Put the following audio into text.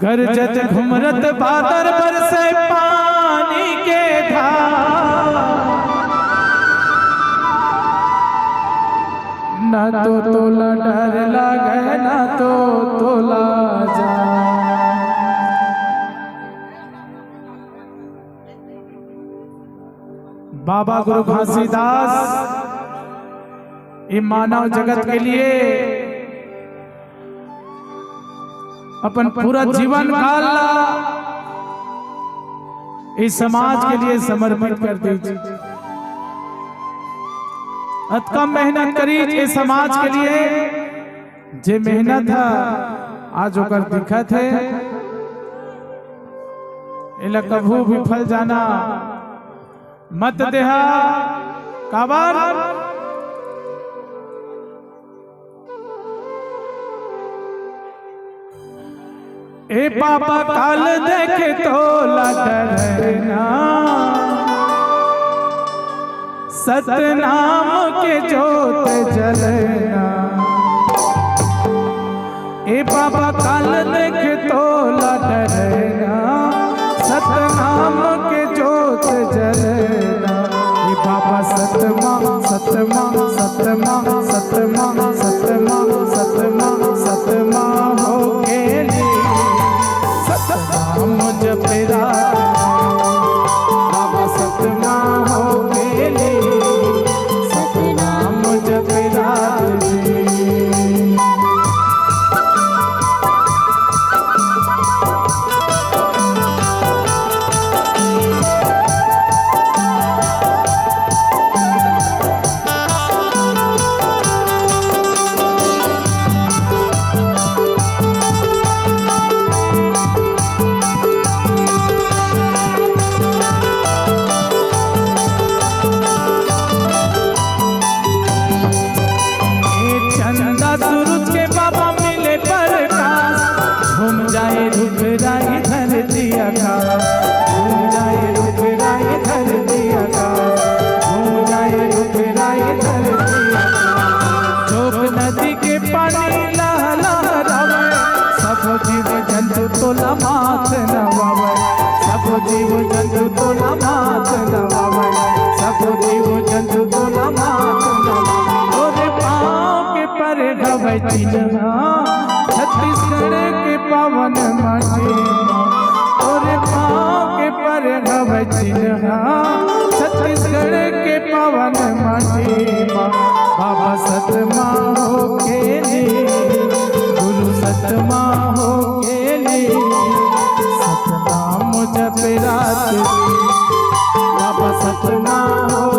गरजत घुमरत बादर बरसे पानी के धार, न तो तोला डर लागे न तो तोला जा। बाबा गुरु घासीदास ये मानव जगत के लिए अपन पूरा जीवन काल इस समाज के लिए समर्पित कर दीजिए। कम मेहनत करी इस समाज के लिए, जे मेहनत है आज होकर दिखत है, इला कभू भी फल जाना मत देहा काबर। ए पापा काल देखे तो डरना, सतनाम के जोत जलना। ए पापा काल देखे तो डरना, सतनाम के जोत जलना। ए पापा सतमा सतमा सतमा सतमा सतमा सतमा सतमा हो गेली, सतनाम जपेरा बाबा सतमा हो गेली, सतनाम जपेरा तोला माथ नवावे, सब जीव जंतु तोला माथ नवावे, सब जीव जंतु तोला माथ नवावे। ओरे पाँव के पर गवे चिन्हा, छत्तीसगढ़ के पावन माटी। ओरे पाँव के पर गवे चिन्हा, छत्तीसगढ़ के पावन माटी। बाबा सतमा हो गेली, गुरु सतमा हो गेली, सतनाम जपेरा बाबा सतमा हो